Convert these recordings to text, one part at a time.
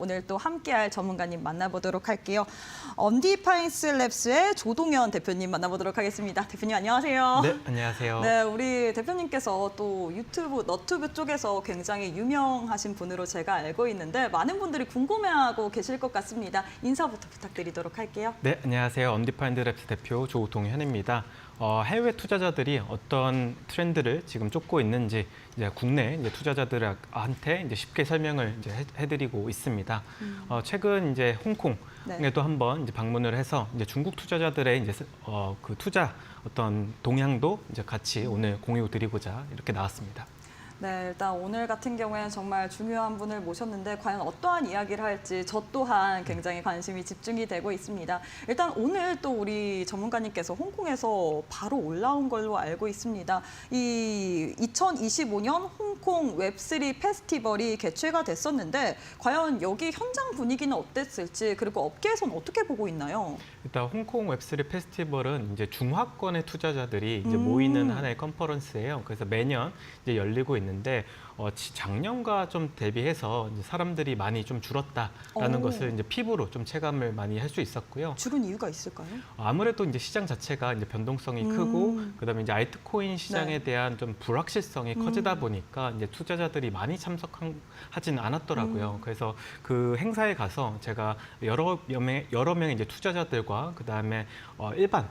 오늘 또 함께할 전문가님 만나보도록 할게요. 언디파인스 랩스의 조동현 대표님 만나보도록 하겠습니다. 대표님 안녕하세요. 네, 안녕하세요. 네, 우리 대표님께서 또 유튜브, 너튜브 쪽에서 굉장히 유명하신 분으로 제가 알고 있는데 많은 분들이 궁금해하고 계실 것 같습니다. 인사부터 부탁드리도록 할게요. 네, 안녕하세요. 언디파인드 랩스 대표 조동현입니다. 해외 투자자들이 어떤 트렌드를 지금 쫓고 있는지 이제 국내 투자자들한테 이제 쉽게 설명을 이제 해드리고 있습니다. 최근 이제 홍콩에도 한번 이제 방문을 해서 이제 중국 투자자들의 이제 그 투자 어떤 동향도 이제 같이 오늘 공유드리고자 이렇게 나왔습니다. 네, 일단 오늘 같은 경우에는 정말 중요한 분을 모셨는데 과연 어떠한 이야기를 할지 저 또한 굉장히 관심이 집중이 되고 있습니다. 일단 오늘 또 우리 전문가님께서 홍콩에서 바로 올라온 걸로 알고 있습니다. 이 2025년 홍콩 웹3 페스티벌이 개최가 됐었는데 과연 여기 현장 분위기는 어땠을지 그리고 업계에서는 어떻게 보고 있나요? 일단 홍콩 웹3 페스티벌은 이제 중화권의 투자자들이 이제 모이는 하나의 컨퍼런스예요. 그래서 매년 이제 열리고 있는데 작년과 좀 대비해서 이제 사람들이 많이 좀 줄었다라는 것을 이제 피부로 좀 체감을 많이 할 수 있었고요. 줄은 이유가 있을까요? 아무래도 이제 시장 자체가 이제 변동성이 크고 그다음에 이제 알트코인 시장에 대한 좀 불확실성이 커지다 보니까 이제 투자자들이 많이 참석하지는 않았더라고요. 그래서 그 행사에 가서 제가 여러 명의 이제 투자자들과 그다음에 일반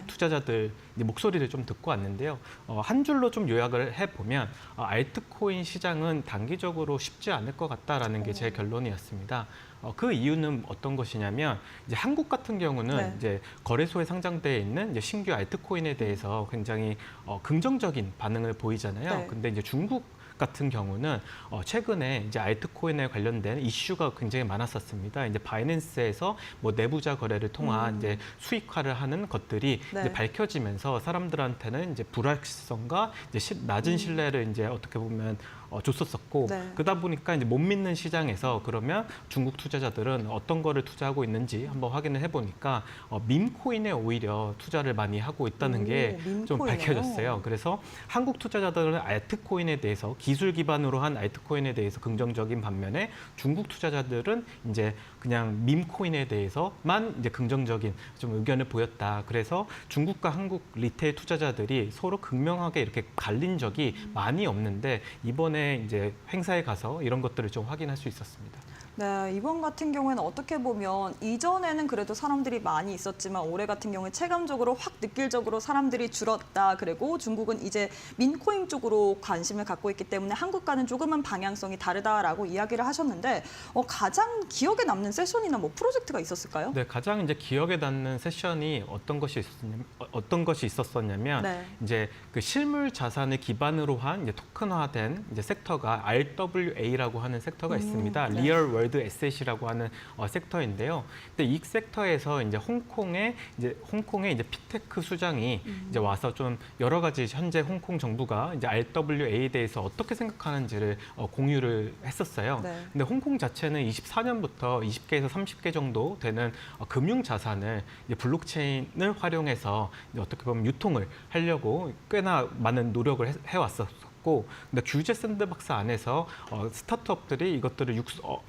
투자자들 이제 목소리를 좀 듣고 왔는데요. 한 줄로 좀 요약을 해보면 알트코인 시장은 단기적으로 쉽지 않을 것 같다라는 게 제 결론이었습니다. 그 이유는 어떤 것이냐면 이제 한국 같은 경우는 이제 거래소에 상장되어 있는 이제 신규 알트코인에 대해서 굉장히 긍정적인 반응을 보이잖아요. 근데 이제 중국 같은 경우는 최근에 이제 알트코인에 관련된 이슈가 굉장히 많았었습니다. 이제 바이낸스에서 뭐 내부자 거래를 통한 이제 수익화를 하는 것들이 이제 밝혀지면서 사람들한테는 이제 불확실성과 이제 낮은 신뢰를 이제 어떻게 보면 줬었었고 그러다 보니까 이제 못 믿는 시장에서 그러면 중국 투자자들은 어떤 거를 투자하고 있는지 한번 확인을 해보니까 밈코인에 오히려 투자를 많이 하고 있다는 게 좀 밝혀졌어요. 그래서 한국 투자자들은 알트코인에 대해서 기술 기반으로 한 알트코인에 대해서 긍정적인 반면에 중국 투자자들은 이제 그냥 밈코인에 대해서만 이제 긍정적인 좀 의견을 보였다. 그래서 중국과 한국 리테일 투자자들이 서로 극명하게 이렇게 갈린 적이 많이 없는데 이번에 이제 행사에 가서 이런 것들을 좀 확인할 수 있었습니다. 네, 이번 같은 경우에는 어떻게 보면 이전에는 그래도 사람들이 많이 있었지만 올해 같은 경우에 체감적으로 확 느낄적으로 사람들이 줄었다. 그리고 중국은 이제 민코인 쪽으로 관심을 갖고 있기 때문에 한국과는 조금은 방향성이 다르다라고 이야기를 하셨는데 가장 기억에 남는 세션이나 뭐 프로젝트가 있었을까요? 네, 가장 이제 기억에 남는 세션이 어떤 것이 있었냐면 이제 그 실물 자산을 기반으로 한 이제 토큰화된 이제 섹터가 RWA라고 하는 섹터가 있습니다. 리얼 월드 에셋이라고 하는 섹터인데요. 근데 이 섹터에서 이제 홍콩의 이제 피테크 수장이 이제 와서 좀 여러 가지 현재 홍콩 정부가 이제 RWA에 대해서 어떻게 생각하는지를 공유를 했었어요. 근데 홍콩 자체는 24년부터 20개에서 30개 정도 되는 금융 자산을 이제 블록체인을 활용해서 이제 어떻게 보면 유통을 하려고 꽤나 많은 노력을 해왔었고. 근데 규제 샌드박스 안에서 스타트업들이 이것들을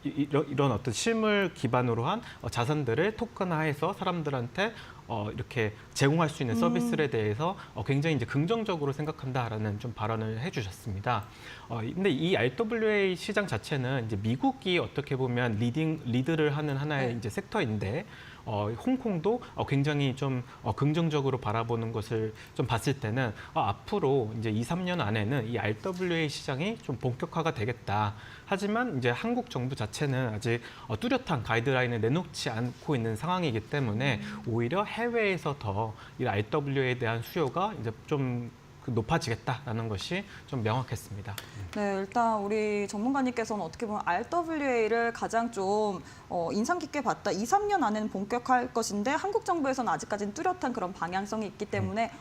이런 어떤 실물 기반으로 한 자산들을 토큰화해서 사람들한테 이렇게 제공할 수 있는 서비스에 대해서 굉장히 이제 긍정적으로 생각한다라는 좀 발언을 해주셨습니다. 근데 이 RWA 시장 자체는 이제 미국이 어떻게 보면 리드를 하는 하나의 이제 섹터인데. 홍콩도 굉장히 좀 긍정적으로 바라보는 것을 좀 봤을 때는 앞으로 이제 2, 3년 안에는 이 RWA 시장이 좀 본격화가 되겠다. 하지만 이제 한국 정부 자체는 아직 뚜렷한 가이드라인을 내놓지 않고 있는 상황이기 때문에 오히려 해외에서 더 이 RWA에 대한 수요가 이제 좀 높아지겠다라는 것이 좀 명확했습니다. 네, 일단 우리 전문가님께서는 어떻게 보면 RWA를 가장 좀 인상 깊게 봤다. 2, 3년 안에는 본격화할 것인데 한국 정부에서는 아직까지는 뚜렷한 그런 방향성이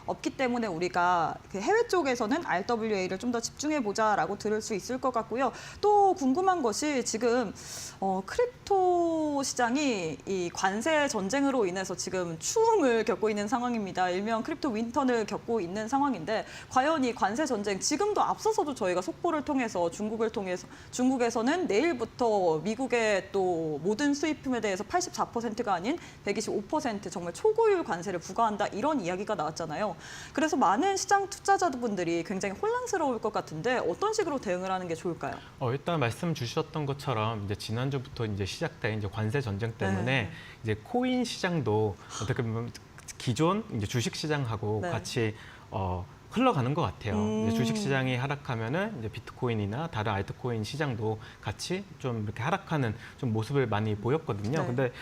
없기 때문에 우리가 그 해외 쪽에서는 RWA를 좀 더 집중해 보자라고 들을 수 있을 것 같고요. 또 궁금한 것이 지금 크립토 시장이 이 관세 전쟁으로 인해서 지금 추움을 겪고 있는 상황입니다. 일명 크립토 윈터를 겪고 있는 상황인데 과연 이 관세 전쟁 지금도 앞서서도 저희가 속보를 통해서 중국에서는 내일부터 미국의 또 모든 수입품에 대해서 84%가 아닌 125% 정말 초고율 관세를 부과한다 이런 이야기가 나왔잖아요. 그래서 많은 시장 투자자분들이 굉장히 혼란스러울 것 같은데 어떤 식으로 대응을 하는 게 좋을까요? 일단 말씀 주셨던 것처럼 이제 지난주부터 이제 시작된 이제 관세 전쟁 때문에 네. 이제 코인 시장도 어떻게 보면 기존 이제 주식 시장하고 네. 같이 흘러가는 것 같아요. 이제 주식 음. 시장이 하락하면은 이제 비트코인이나 다른 알트코인 시장도 같이 좀 이렇게 하락하는 좀 모습을 많이 보였거든요. 네. 근데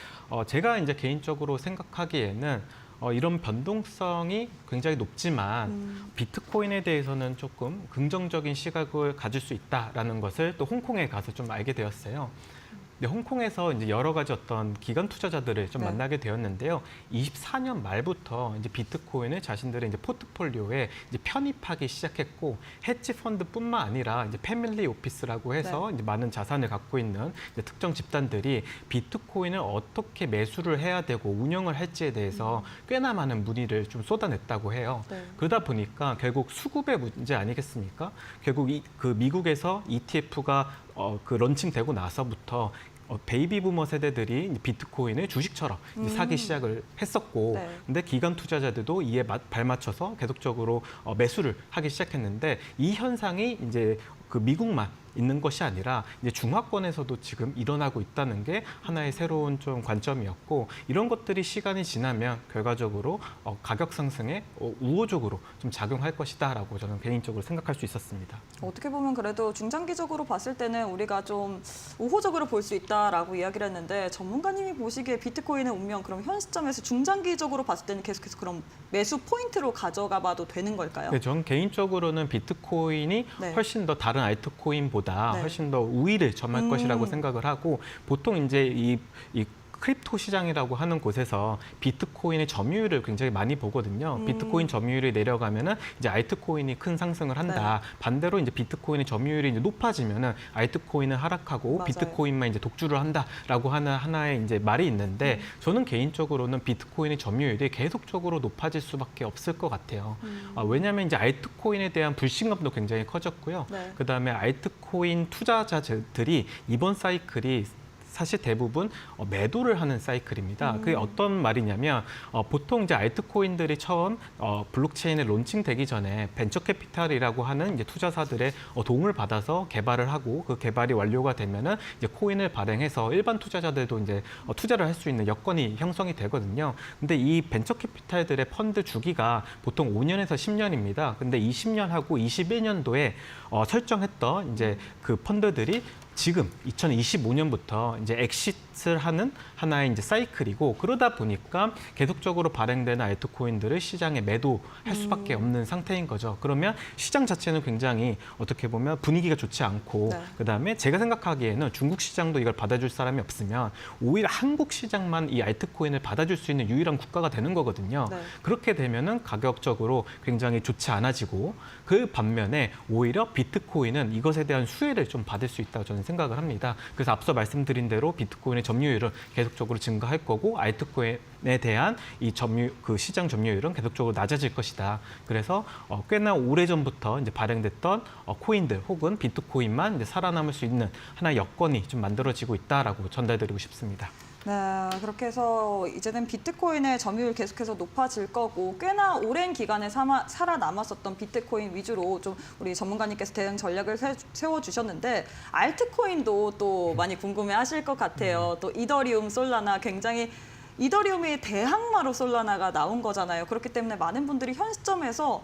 제가 이제 개인적으로 생각하기에는 이런 변동성이 굉장히 높지만 비트코인에 대해서는 조금 긍정적인 시각을 가질 수 있다라는 것을 또 홍콩에 가서 좀 알게 되었어요. 근데 홍콩에서 이제 여러 가지 어떤 기관 투자자들을 좀 네. 만나게 되었는데요. 24년 말부터 이제 비트코인을 자신들의 이제 포트폴리오에 이제 편입하기 시작했고 헤지 펀드뿐만 아니라 이제 패밀리 오피스라고 해서 이제 많은 자산을 갖고 있는 이제 특정 집단들이 비트코인을 어떻게 매수를 해야 되고 운영을 할지에 대해서 꽤나 많은 문의를 좀 쏟아냈다고 해요. 네. 그러다 보니까 결국 수급의 문제 아니겠습니까? 결국 그 미국에서 ETF가 그 런칭되고 나서부터 베이비 부머 세대들이 이제 비트코인을 주식처럼 이제 사기 시작을 했었고, 네. 근데 기관 투자자들도 이에 발맞춰서 계속적으로 매수를 하기 시작했는데 이 현상이 이제 그 미국만 있는 것이 아니라 이제 중화권에서도 지금 일어나고 있다는 게 하나의 새로운 좀 관점이었고, 이런 것들이 시간이 지나면 결과적으로 가격 상승에 우호적으로 좀 작용할 것이다라고 저는 개인적으로 생각할 수 있었습니다. 어떻게 보면 그래도 중장기적으로 봤을 때는 우리가 좀 우호적으로 볼 수 있다라고 이야기를 했는데 전문가님이 보시기에 비트코인의 운명 그럼 현 시점에서 중장기적으로 봤을 때는 계속해서 그럼 매수 포인트로 가져가 봐도 되는 걸까요? 네, 저는 개인적으로는 비트코인이 네. 훨씬 훨씬 더 다른 알트코인보다 네. 훨씬 더 우위를 점할 것이라고 생각을 하고, 보통 이제 이 크립토 시장이라고 하는 곳에서 비트코인의 점유율을 굉장히 많이 보거든요. 비트코인 점유율이 내려가면은 이제 알트코인이 큰 상승을 한다. 네. 반대로 이제 비트코인의 점유율이 이제 높아지면은 알트코인은 하락하고 맞아요. 비트코인만 이제 독주를 한다라고 하는 하나의 이제 말이 있는데, 저는 개인적으로는 비트코인의 점유율이 계속적으로 높아질 수밖에 없을 것 같아요. 왜냐하면 이제 알트코인에 대한 불신감도 굉장히 커졌고요. 네. 그다음에 알트코인 투자자들이 이번 사이클이 사실 대부분 매도를 하는 사이클입니다. 그게 어떤 말이냐면 보통 이제 알트코인들이 처음 블록체인에 론칭되기 전에 벤처 캐피탈이라고 하는 이제 투자사들의 도움을 받아서 개발을 하고, 그 개발이 완료가 되면은 이제 코인을 발행해서 일반 투자자들도 이제 투자를 할 수 있는 여건이 형성이 되거든요. 근데 이 벤처 캐피탈들의 펀드 주기가 보통 5년에서 10년입니다. 근데 20년하고 21년도에 설정했던 이제 그 펀드들이 지금 2025년부터 이제 엑시트를 하는 하나의 이제 사이클이고, 그러다 보니까 계속적으로 발행되는 알트코인들을 시장에 매도할 수밖에 없는 상태인 거죠. 그러면 시장 자체는 굉장히 어떻게 보면 분위기가 좋지 않고, 네. 그다음에 제가 생각하기에는 중국 시장도 이걸 받아줄 사람이 없으면 오히려 한국 시장만 이 알트코인을 받아줄 수 있는 유일한 국가가 되는 거거든요. 네. 그렇게 되면은 가격적으로 굉장히 좋지 않아지고, 그 반면에 오히려 비트코인은 이것에 대한 수혜를 좀 받을 수 있다고 저는 생각을 합니다. 그래서 앞서 말씀드린 대로 비트코인의 점유율은 계속적으로 증가할 거고, 알트코인에 대한 이 그 시장 점유율은 계속적으로 낮아질 것이다. 그래서 꽤나 오래전부터 이제 발행됐던 코인들 혹은 비트코인만 이제 살아남을 수 있는 하나의 여건이 좀 만들어지고 있다라고 전달드리고 싶습니다. 네, 그렇게 해서 이제는 비트코인의 점유율 계속해서 높아질 거고 꽤나 오랜 기간에 살아남았었던 비트코인 위주로 좀 우리 전문가님께서 대응 전략을 세워주셨는데 알트코인도 또 많이 궁금해하실 것 같아요. 또 이더리움, 솔라나 굉장히 이더리움이 대항마로 솔라나가 나온 거잖아요. 그렇기 때문에 많은 분들이 현 시점에서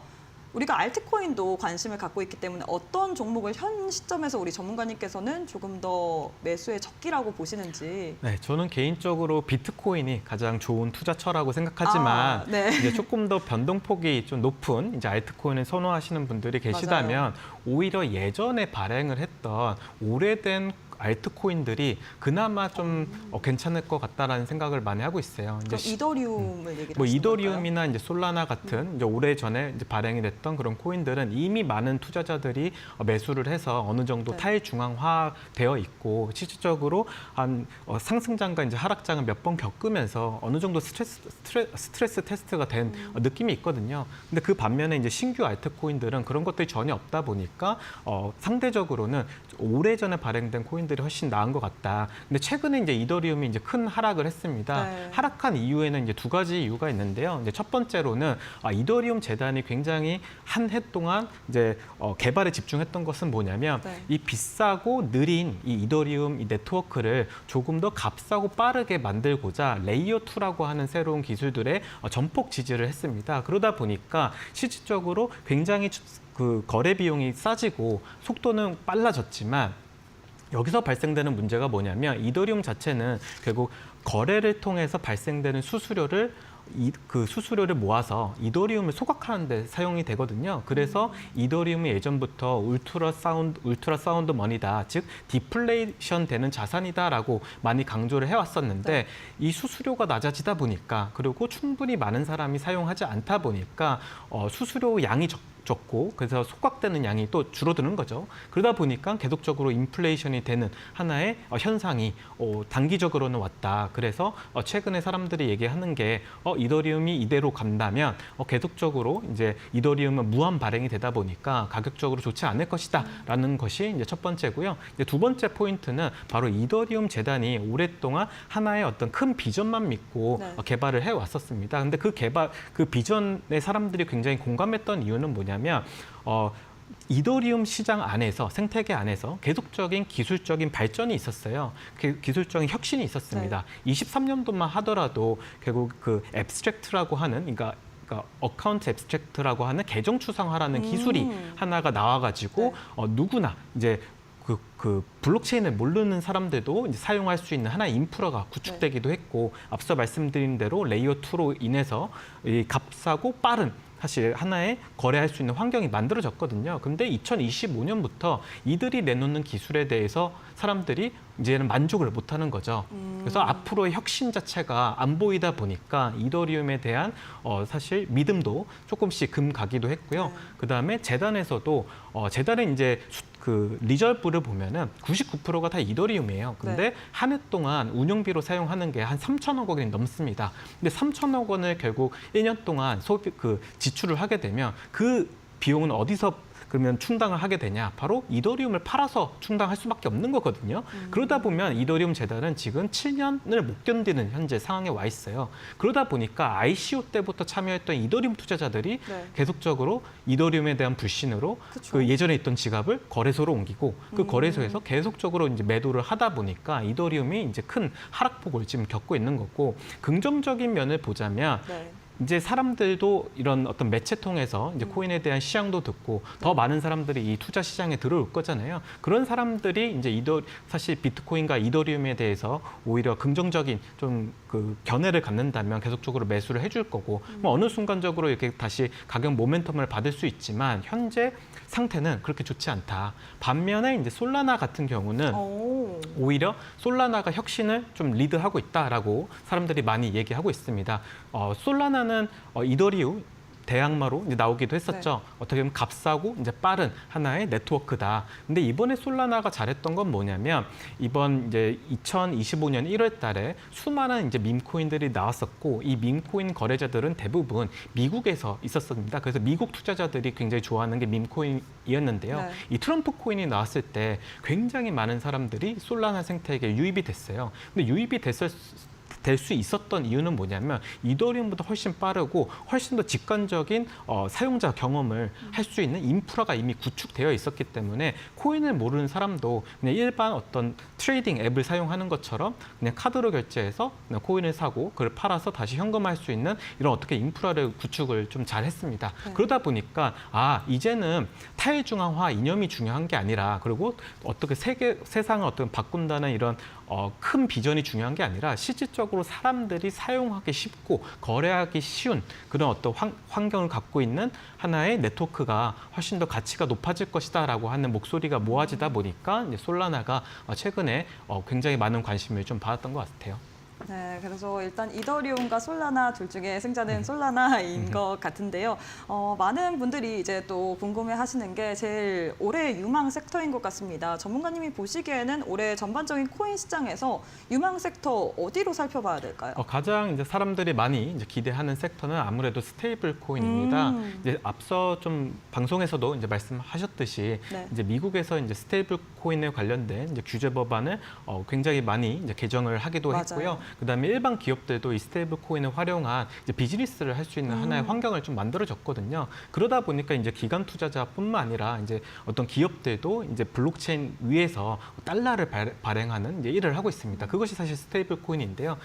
우리가 알트코인도 관심을 갖고 있기 때문에 어떤 종목을 현 시점에서 우리 전문가님께서는 조금 더 매수의 적기라고 보시는지. 네, 저는 개인적으로 비트코인이 가장 좋은 투자처라고 생각하지만 네. 이제 조금 더 변동폭이 좀 높은 이제 알트코인을 선호하시는 분들이 계시다면 오히려 예전에 발행을 했던 오래된 알트코인들이 그나마 좀 괜찮을 것 같다라는 생각을 많이 하고 있어요. 그럼 이더리움을 얘기를 뭐 하시는 이더리움이나 이제 솔라나 같은 이제 오래 전에 이제 발행이 됐던 그런 코인들은 이미 많은 투자자들이 매수를 해서 어느 정도 네. 탈중앙화되어 있고 실질적으로 한 상승장과 이제 하락장을 몇 번 겪으면서 어느 정도 스트레스 테스트가 된 느낌이 있거든요. 근데 그 반면에 이제 신규 알트코인들은 그런 것들이 전혀 없다 보니까 상대적으로는 오래전에 발행된 코인들이 훨씬 나은 것 같다. 근데 최근에 이제 이더리움이 이제 큰 하락을 했습니다. 네. 하락한 이유에는 이제 두 가지 이유가 있는데요. 이제 첫 번째로는 이더리움 재단이 굉장히 한 해 동안 이제 개발에 집중했던 것은 뭐냐면 네. 이 비싸고 느린 이 이더리움 이 네트워크를 조금 더 값싸고 빠르게 만들고자 레이어 2라고 하는 새로운 기술들에 전폭 지지를 했습니다. 그러다 보니까 실질적으로 굉장히 그 거래 비용이 싸지고 속도는 빨라졌지만 여기서 발생되는 문제가 뭐냐면 이더리움 자체는 결국 거래를 통해서 발생되는 그 수수료를 모아서 이더리움을 소각하는 데 사용이 되거든요. 그래서 이더리움이 예전부터 울트라 사운드 머니다, 즉 디플레이션 되는 자산이다라고 많이 강조를 해왔었는데 네. 이 수수료가 낮아지다 보니까 그리고 충분히 많은 사람이 사용하지 않다 보니까 수수료 양이 적고 그래서 소각되는 양이 또 줄어드는 거죠. 그러다 보니까 계속적으로 인플레이션이 되는 하나의 현상이 단기적으로는 왔다. 그래서 최근에 사람들이 얘기하는 게 이더리움이 이대로 간다면 계속적으로 이제 이더리움은 무한 발행이 되다 보니까 가격적으로 좋지 않을 것이다라는 것이 이제 첫 번째고요. 이제 두 번째 포인트는 바로 이더리움 재단이 오랫동안 하나의 어떤 큰 비전만 믿고 네. 개발을 해 왔었습니다. 근데 그 비전에 사람들이 굉장히 공감했던 이유는 뭐냐면 이더리움 시장 안에서 생태계 안에서 계속적인 기술적인 발전이 있었어요. 기술적인 혁신이 있었습니다. 23년도만 하더라도 결국 그 앱스트랙트라고 하는 그러니까 어카운트 앱스트랙트라고 하는 계정 추상화라는 기술이 하나가 나와가지고 누구나 이제 그 블록체인을 모르는 사람들도 이제 사용할 수 있는 하나의 인프라가 구축되기도 했고 앞서 말씀드린 대로 레이어 2로 인해서 이 값싸고 빠른 사실 하나의 거래할 수 있는 환경이 만들어졌거든요. 근데 2025년부터 이들이 내놓는 기술에 대해서 사람들이 이제는 만족을 못하는 거죠. 그래서 앞으로의 혁신 자체가 안 보이다 보니까 이더리움에 대한 사실 믿음도 조금씩 금가기도 했고요. 네. 그다음에 재단에서도 재단의 이제 그 리저브를 보면은 99%가 다 이더리움이에요. 근데 네. 한 해 동안 운영비로 사용하는 게 한 3천억 원이 넘습니다. 근데 3천억 원을 결국 1년 동안 지출을 하게 되면 그 비용은 어디서 그러면 충당을 하게 되냐? 바로 이더리움을 팔아서 충당할 수밖에 없는 거거든요. 그러다 보면 이더리움 재단은 지금 7년을 못 견디는 현재 상황에 와 있어요. 그러다 보니까 ICO 때부터 참여했던 이더리움 투자자들이 네. 계속적으로 이더리움에 대한 불신으로 그쵸. 그 예전에 있던 지갑을 거래소로 옮기고 그 거래소에서 계속적으로 이제 매도를 하다 보니까 이더리움이 이제 큰 하락폭을 지금 겪고 있는 거고 긍정적인 면을 보자면 네. 이제 사람들도 이런 어떤 매체 통해서 이제 코인에 대한 시향도 듣고 더 많은 사람들이 이 투자 시장에 들어올 거잖아요. 그런 사람들이 이제 사실 비트코인과 이더리움에 대해서 오히려 긍정적인 좀 그 견해를 갖는다면 계속적으로 매수를 해줄 거고 뭐 어느 순간적으로 이렇게 다시 가격 모멘텀을 받을 수 있지만 현재 상태는 그렇게 좋지 않다. 반면에 이제 솔라나 같은 경우는 오히려 솔라나가 혁신을 좀 리드하고 있다라고 사람들이 많이 얘기하고 있습니다. 솔라나는 이더리움 대항마로 이제 나오기도 했었죠. 네. 어떻게 보면 값싸고 이제 빠른 하나의 네트워크다. 근데 이번에 솔라나가 잘했던 건 뭐냐면 이번 이제 2025년 1월 달에 수많은 이제 밈코인들이 나왔었고 이 밈코인 거래자들은 대부분 미국에서 있었습니다. 그래서 미국 투자자들이 굉장히 좋아하는 게 밈코인이었는데요. 네. 이 트럼프 코인이 나왔을 때 굉장히 많은 사람들이 솔라나 생태계에 유입이 됐어요. 근데 유입이 될 수 있었던 이유는 뭐냐면 이더리움보다 훨씬 빠르고 훨씬 더 직관적인 사용자 경험을 할 수 있는 인프라가 이미 구축되어 있었기 때문에 코인을 모르는 사람도 그냥 일반 어떤 트레이딩 앱을 사용하는 것처럼 그냥 카드로 결제해서 그냥 코인을 사고 그걸 팔아서 다시 현금화할 수 있는 이런 어떻게 인프라를 구축을 좀 잘했습니다. 네. 그러다 보니까 이제는 탈중앙화 이념이 중요한 게 아니라 그리고 어떻게 세상을 어떻게 바꾼다는 이런 큰 비전이 중요한 게 아니라 실질적으로 사람들이 사용하기 쉽고 거래하기 쉬운 그런 어떤 환경을 갖고 있는 하나의 네트워크가 훨씬 더 가치가 높아질 것이다라고 하는 목소리가 모아지다 보니까 이제 솔라나가 최근에 굉장히 많은 관심을 좀 받았던 것 같아요. 네, 그래서 일단 이더리움과 솔라나 둘 중에 승자는 솔라나인 것 같은데요. 많은 분들이 이제 또 궁금해하시는 게 제일 올해 유망 섹터인 것 같습니다. 전문가님이 보시기에는 올해 전반적인 코인 시장에서 유망 섹터 어디로 살펴봐야 될까요? 가장 이제 사람들이 많이 이제 기대하는 섹터는 아무래도 스테이블 코인입니다. 이제 앞서 좀 방송에서도 이제 말씀하셨듯이 네. 이제 미국에서 이제 스테이블 코인에 관련된 이제 규제 법안을 굉장히 많이 이제 개정을 하기도 맞아요. 했고요. 그다음에 일반 기업들도 이 스테이블 코인을 활용한 이제 비즈니스를 할 수 있는 하나의 환경을 좀 만들어졌거든요. 그러다 보니까 이제 기관 투자자뿐만 아니라 이제 어떤 기업들도 이제 블록체인 위에서 달러를 발행하는 이제 일을 하고 있습니다. 그것이 사실 스테이블 코인인데요.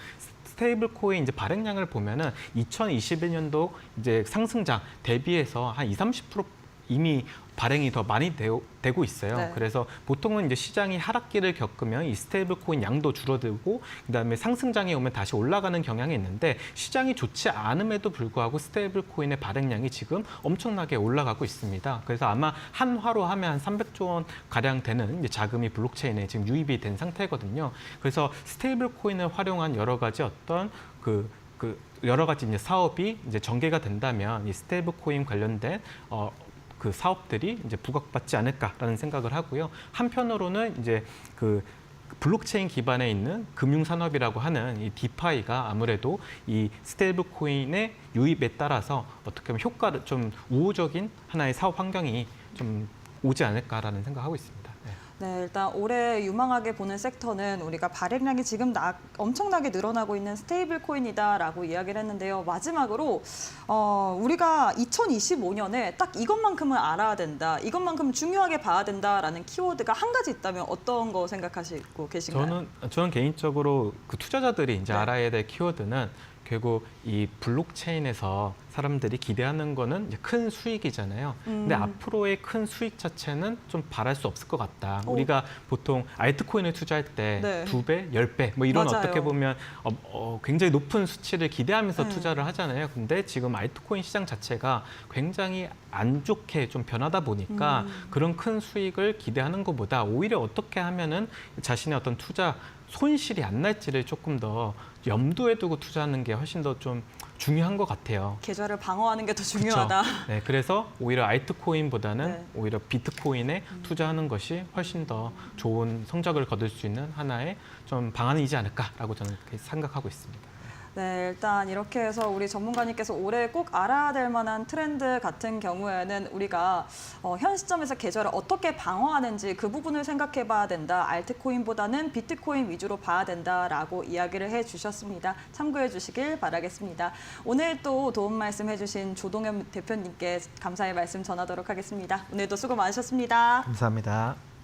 스테이블 코인 이제 발행량을 보면은 2021년도 이제 상승장 대비해서 한 20-30% 이미 발행이 더 많이 되고 있어요. 네. 그래서 보통은 이제 시장이 하락기를 겪으면 이 스테이블 코인 양도 줄어들고 그다음에 상승장이 오면 다시 올라가는 경향이 있는데 시장이 좋지 않음에도 불구하고 스테이블 코인의 발행량이 지금 엄청나게 올라가고 있습니다. 그래서 아마 한화로 하면 한 300조 원 가량 되는 이제 자금이 블록체인에 지금 유입이 된 상태거든요. 그래서 스테이블 코인을 활용한 여러 가지 어떤 여러 가지 이제 사업이 이제 전개가 된다면 이 스테이블 코인 관련된 그 사업들이 이제 부각받지 않을까라는 생각을 하고요. 한편으로는 이제 그 블록체인 기반에 있는 금융산업이라고 하는 이 디파이가 아무래도 이 스테이블 코인의 유입에 따라서 어떻게 보면 효과를 좀 우호적인 하나의 사업 환경이 좀 오지 않을까라는 생각을 하고 있습니다. 네, 일단 올해 유망하게 보는 섹터는 우리가 발행량이 지금 엄청나게 늘어나고 있는 스테이블 코인이다라고 이야기를 했는데요. 마지막으로 우리가 2025년에 딱 이것만큼은 알아야 된다, 이것만큼 중요하게 봐야 된다라는 키워드가 한 가지 있다면 어떤 거 생각하시고 계신가요? 저는 개인적으로 그 투자자들이 이제 네. 알아야 될 키워드는 결국 이 블록체인에서 사람들이 기대하는 거는 이제 큰 수익이잖아요. 근데 앞으로의 큰 수익 자체는 좀 바랄 수 없을 것 같다. 우리가 보통 알트코인을 투자할 때 네. 2배, 10배 뭐 이런 맞아요. 어떻게 보면 굉장히 높은 수치를 기대하면서 네. 투자를 하잖아요. 근데 지금 알트코인 시장 자체가 굉장히 안 좋게 좀 변하다 보니까 그런 큰 수익을 기대하는 것보다 오히려 어떻게 하면은 자신의 어떤 투자 손실이 안 날지를 조금 더 염두에 두고 투자하는 게 훨씬 더 좀 중요한 것 같아요. 계좌를 방어하는 게 더 중요하다. 네, 그래서 오히려 알트코인보다는 네. 오히려 비트코인에 투자하는 것이 훨씬 더 좋은 성적을 거둘 수 있는 하나의 좀 방안이지 않을까라고 저는 그렇게 생각하고 있습니다. 네, 일단 이렇게 해서 우리 전문가님께서 올해 꼭 알아야 될 만한 트렌드 같은 경우에는 우리가 현 시점에서 계좌를 어떻게 방어하는지 그 부분을 생각해 봐야 된다. 알트코인보다는 비트코인 위주로 봐야 된다라고 이야기를 해주셨습니다. 참고해 주시길 바라겠습니다. 오늘 또 도움 말씀해 주신 조동현 대표님께 감사의 말씀 전하도록 하겠습니다. 오늘도 수고 많으셨습니다. 감사합니다.